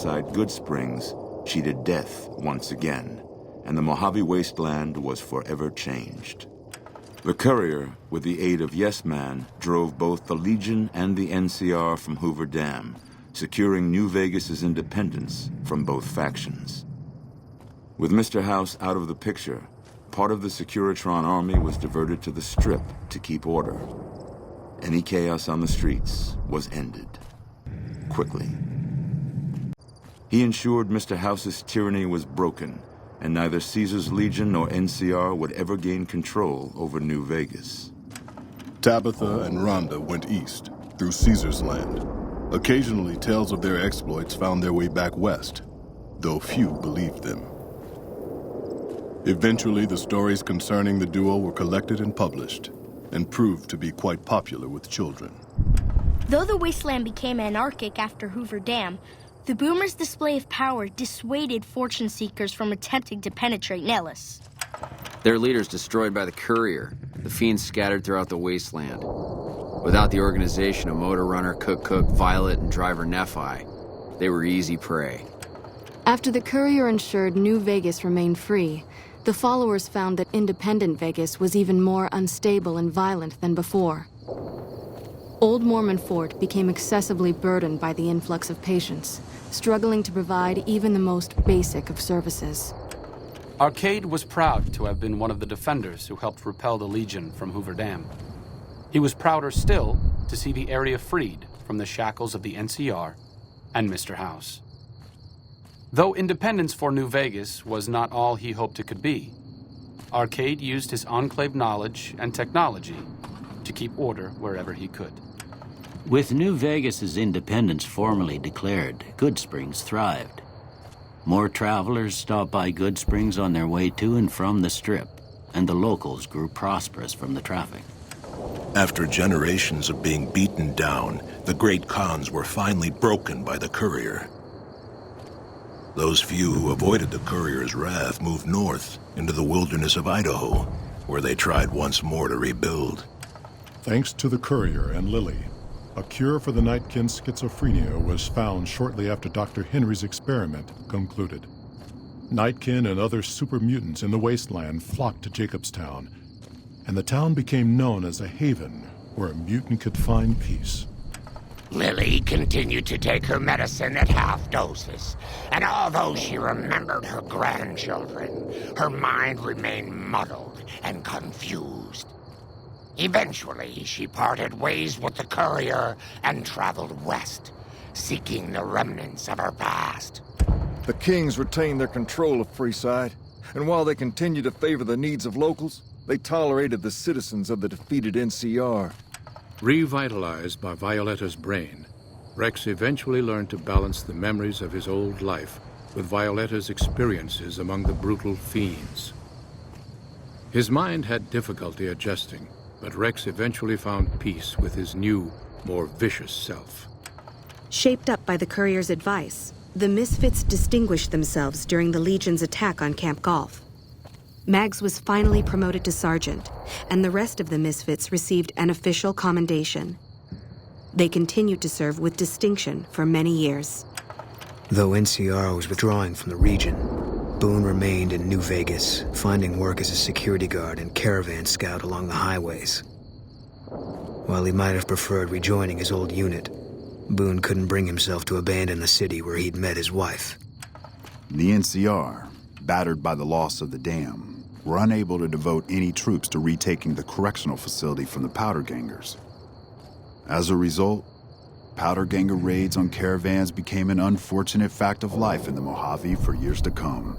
outside Goodsprings cheated death once again, and the Mojave wasteland was forever changed. The courier, with the aid of Yes Man, drove both the Legion and the NCR from Hoover Dam, securing New Vegas's independence from both factions. With Mr. House out of the picture, part of the Securitron army was diverted to the Strip to keep order. Any chaos on the streets was ended. Quickly. He ensured Mr. House's tyranny was broken, and neither Caesar's Legion nor NCR would ever gain control over New Vegas. Tabitha and Rhonda went east, through Caesar's land. Occasionally, tales of their exploits found their way back west, though few believed them. Eventually, the stories concerning the duo were collected and published, and proved to be quite popular with children. Though the wasteland became anarchic after Hoover Dam, the Boomers' display of power dissuaded fortune seekers from attempting to penetrate Nellis. Their leaders destroyed by the courier, the fiends scattered throughout the wasteland. Without the organization of Motor Runner, Cook, Violet, and Driver Nephi, they were easy prey. After the courier ensured New Vegas remained free, the followers found that independent Vegas was even more unstable and violent than before. Old Mormon Fort became excessively burdened by the influx of patients, struggling to provide even the most basic of services. Arcade was proud to have been one of the defenders who helped repel the Legion from Hoover Dam. He was prouder still to see the area freed from the shackles of the NCR and Mr. House. Though independence for New Vegas was not all he hoped it could be, Arcade used his Enclave knowledge and technology to keep order wherever he could. With New Vegas's independence formally declared, Goodsprings thrived. More travelers stopped by Goodsprings on their way to and from the Strip, and the locals grew prosperous from the traffic. After generations of being beaten down, the great Khans were finally broken by the courier. Those few who avoided the courier's wrath moved north into the wilderness of Idaho, where they tried once more to rebuild. Thanks to the courier and Lily, a cure for the Nightkin's schizophrenia was found shortly after Dr. Henry's experiment concluded. Nightkin and other super mutants in the wasteland flocked to Jacobstown, and the town became known as a haven where a mutant could find peace. Lily continued to take her medicine at half doses, and although she remembered her grandchildren, her mind remained muddled and confused. Eventually, she parted ways with the courier and traveled west, seeking the remnants of her past. The Kings retained their control of Freeside, and while they continued to favor the needs of locals, they tolerated the citizens of the defeated NCR. Revitalized by Violetta's brain, Rex eventually learned to balance the memories of his old life with Violetta's experiences among the brutal fiends. His mind had difficulty adjusting, but Rex eventually found peace with his new, more vicious self. Shaped up by the courier's advice, the Misfits distinguished themselves during the Legion's attack on Camp Golf. Mags was finally promoted to sergeant, and the rest of the Misfits received an official commendation. They continued to serve with distinction for many years. Though NCR was withdrawing from the region, Boone remained in New Vegas, finding work as a security guard and caravan scout along the highways. While he might have preferred rejoining his old unit, Boone couldn't bring himself to abandon the city where he'd met his wife. The NCR, battered by the loss of the dam, were unable to devote any troops to retaking the correctional facility from the Powder Gangers. As a result, Powder Ganger raids on caravans became an unfortunate fact of life in the Mojave for years to come.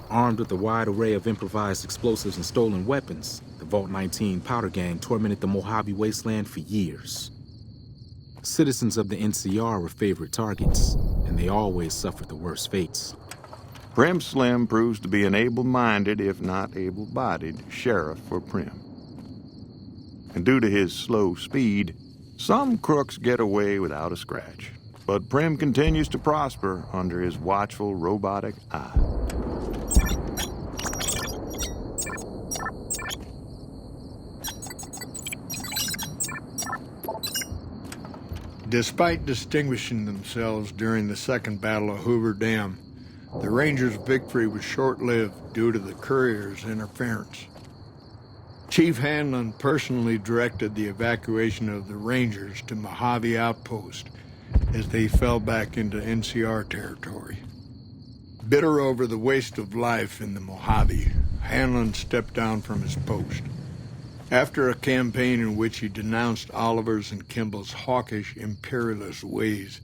Armed with a wide array of improvised explosives and stolen weapons, the Vault 19 Powder Gang tormented the Mojave wasteland for years. Citizens of the NCR were favorite targets, and they always suffered the worst fates. Prim Slim proves to be an able-minded, if not able-bodied, sheriff for Prim. And due to his slow speed, some crooks get away without a scratch. But Prim continues to prosper under his watchful, robotic eye. Despite distinguishing themselves during the Second Battle of Hoover Dam, the Rangers' victory was short-lived due to the courier's interference. Chief Hanlon personally directed the evacuation of the Rangers to Mojave Outpost as they fell back into NCR territory. Bitter over the waste of life in the Mojave, Hanlon stepped down from his post. After a campaign in which he denounced Oliver's and Kimball's hawkish, imperialist ways,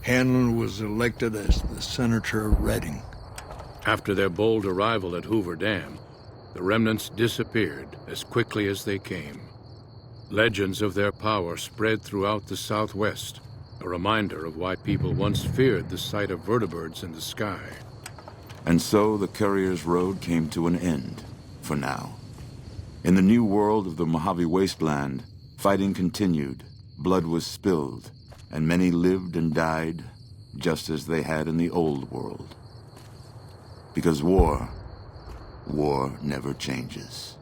Hanlon was elected as the Senator of Reading. After their bold arrival at Hoover Dam, the remnants disappeared as quickly as they came. Legends of their power spread throughout the Southwest, a reminder of why people once feared the sight of vertibirds in the sky. And so the Courier's road came to an end, for now. In the new world of the Mojave Wasteland, fighting continued, blood was spilled, and many lived and died just as they had in the old world. Because war never changes.